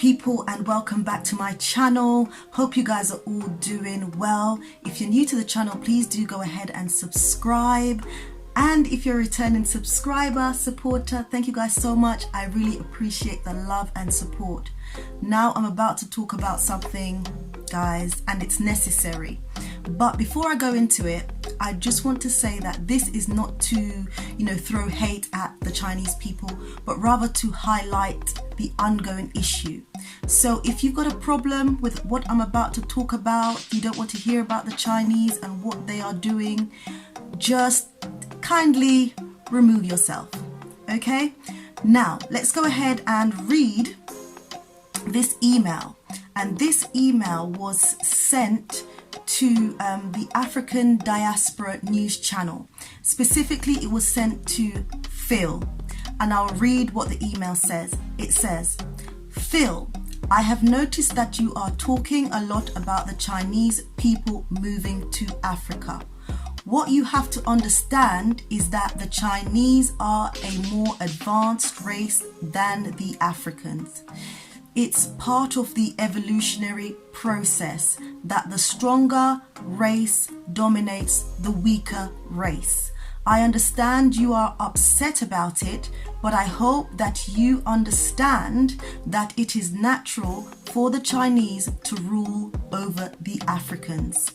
people, and welcome back to my channel. Hope you guys are all doing well. If you're new to the channel, please do go ahead and subscribe. And if you're a returning subscriber, supporter, thank you guys so much. I really appreciate the love and support. Now I'm about to talk about something, guys, and it's necessary. But before I go into it, I just want to say that this is not to, throw hate at the Chinese people, but rather to highlight the ongoing issue. So if you've got a problem with what I'm about to talk about, you don't want to hear about the Chinese and what they are doing, just kindly remove yourself, okay? Now, let's go ahead and read this email. And this email was sent to the African Diaspora News Channel. Specifically, it was sent to Phil. And I'll read what the email says. It says, "Phil, I have noticed that you are talking a lot about the Chinese people moving to Africa. What you have to understand is that the Chinese are a more advanced race than the Africans. It's part of the evolutionary process that the stronger race dominates the weaker race. I understand you are upset about it, but I hope that you understand that it is natural for the Chinese to rule over the Africans.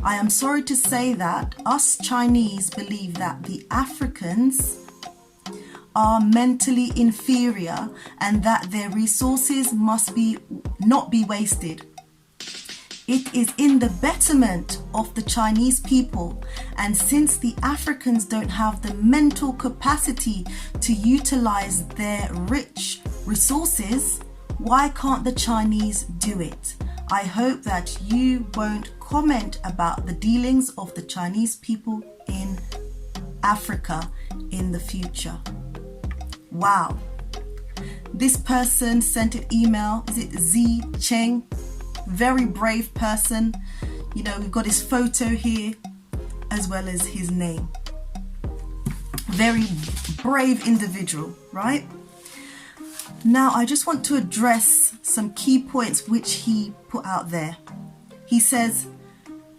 I am sorry to say that us Chinese believe that the Africans are mentally inferior and that their resources must not be wasted. It is in the betterment of the Chinese people, and since the Africans don't have the mental capacity to utilize their rich resources, why can't the Chinese do it? I hope that you won't comment about the dealings of the Chinese people in Africa in the future." Wow. This person sent an email. Is it Z Cheng? Very brave person. We've got his photo here as well as his name. Very brave individual, right? Now, I just want to address some key points which he put out there. He says,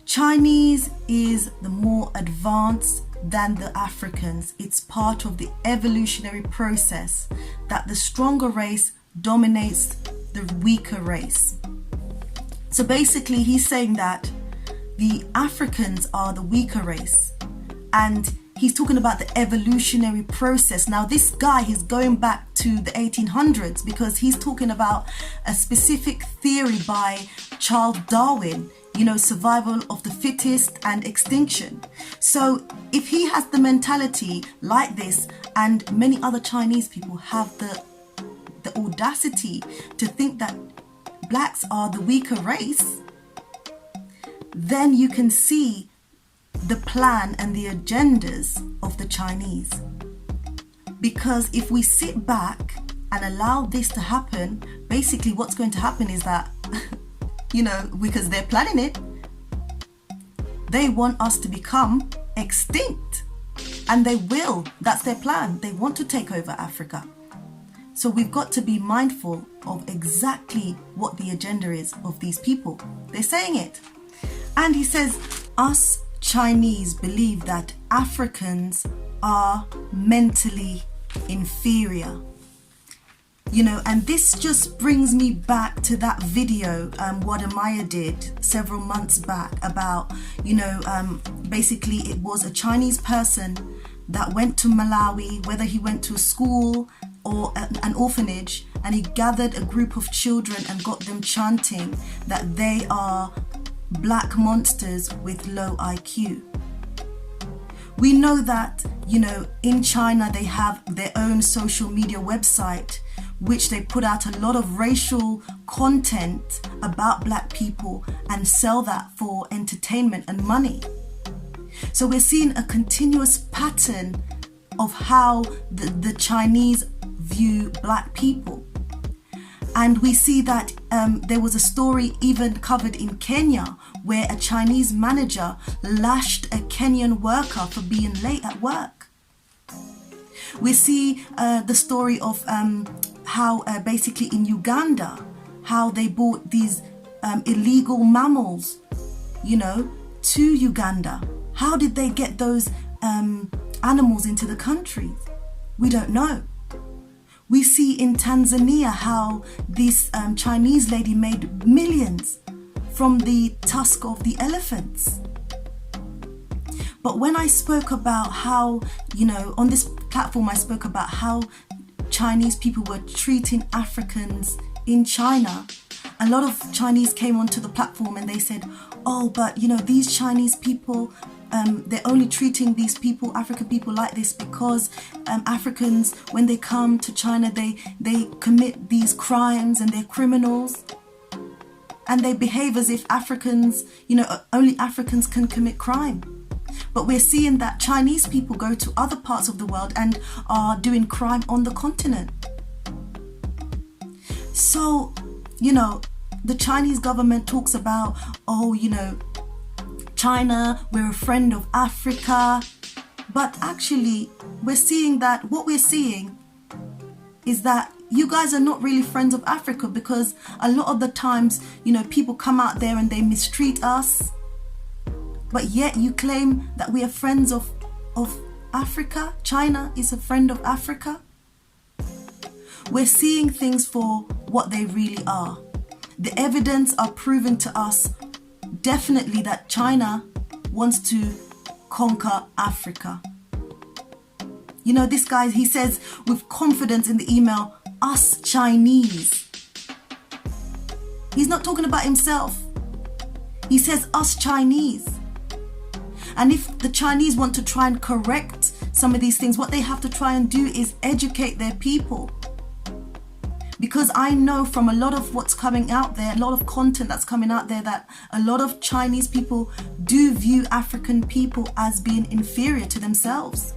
Chinese is the more advanced than the Africans. It's part of the evolutionary process that the stronger race dominates the weaker race. So basically, he's saying that the Africans are the weaker race, and he's talking about the evolutionary process. Now, this guy, he's going back to the 1800s because he's talking about a specific theory by Charles Darwin, survival of the fittest and extinction. So if he has the mentality like this, and many other Chinese people have the audacity to think that blacks are the weaker race, then you can see the plan and the agendas of the Chinese. Because if we sit back and allow this to happen, basically what's going to happen is that because they're planning it, they want us to become extinct, and they will. That's their plan. They want to take over Africa. So we've got to be mindful of exactly what the agenda is of these people. They're saying it. And he says, us Chinese believe that Africans are mentally inferior. And this just brings me back to that video what Amaya did several months back about, basically it was a Chinese person that went to Malawi, whether he went to a school or an orphanage, and he gathered a group of children and got them chanting that they are black monsters with low IQ. We know that, in China they have their own social media website which they put out a lot of racial content about black people and sell that for entertainment and money. So we're seeing a continuous pattern of how the Chinese view black people. And we see that there was a story even covered in Kenya where a Chinese manager lashed a Kenyan worker for being late at work. We see the story of how basically in Uganda, how they brought these illegal mammals, you know, to Uganda. How did they get those animals into the country? We don't know. We see in Tanzania how this Chinese lady made millions from the tusk of the elephants. But when I spoke about how, you know, on this platform I spoke about how Chinese people were treating Africans in China, a lot of Chinese came onto the platform and they said, oh, but you know, these Chinese people, they're only treating these people, African people, like this because Africans, when they come to China, they commit these crimes and they're criminals. And they behave as if Africans, you know, only Africans can commit crime. But we're seeing that Chinese people go to other parts of the world and are doing crime on the continent. So, you know, the Chinese government talks about, oh, you know, China, we're a friend of Africa. But actually, we're seeing that what we're seeing is that you guys are not really friends of Africa, because a lot of the times, you know, people come out there and they mistreat us. But yet you claim that we are friends of Africa. China is a friend of Africa. We're seeing things for what they really are. The evidence are proving to us definitely that China wants to conquer Africa. You know, this guy, he says with confidence in the email, us Chinese. He's not talking about himself. He says us Chinese. And if the Chinese want to try and correct some of these things, what they have to try and do is educate their people. Because I know from a lot of what's coming out there, a lot of content that's coming out there, that a lot of Chinese people do view African people as being inferior to themselves.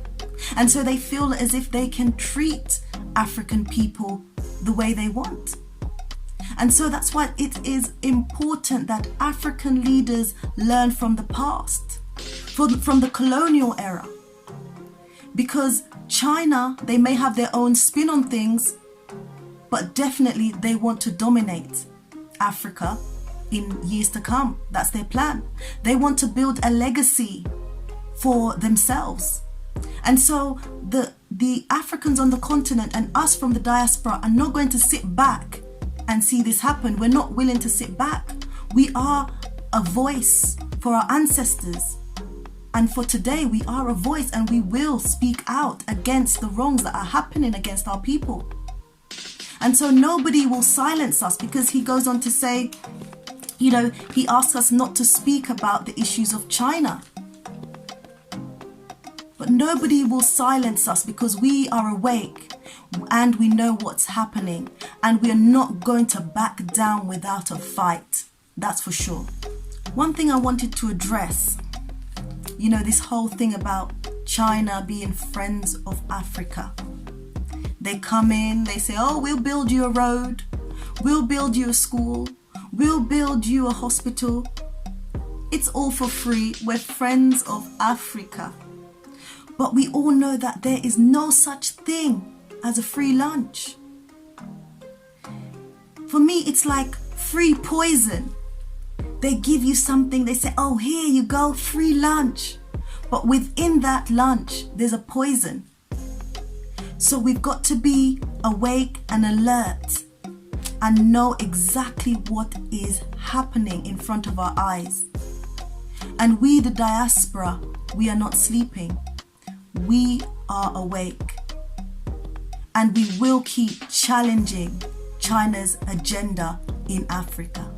And so they feel as if they can treat African people the way they want. And so that's why it is important that African leaders learn from the past, from the colonial era. Because China, they may have their own spin on things, but definitely they want to dominate Africa in years to come. That's their plan. They want to build a legacy for themselves. And so the Africans on the continent and us from the diaspora are not going to sit back and see this happen. We're not willing to sit back. We are a voice for our ancestors. And for today, we are a voice, and we will speak out against the wrongs that are happening against our people. And so nobody will silence us, because he goes on to say, you know, he asks us not to speak about the issues of China. But nobody will silence us, because we are awake and we know what's happening, and we are not going to back down without a fight. That's for sure. One thing I wanted to address, you know, this whole thing about China being friends of Africa. They come in, they say, oh, we'll build you a road, we'll build you a school, we'll build you a hospital. It's all for free. We're friends of Africa. But we all know that there is no such thing as a free lunch. For me, it's like free poison. They give you something, they say, oh, here you go, free lunch. But within that lunch, there's a poison. So we've got to be awake and alert and know exactly what is happening in front of our eyes. And we, the diaspora, we are not sleeping. We are awake. And we will keep challenging China's agenda in Africa.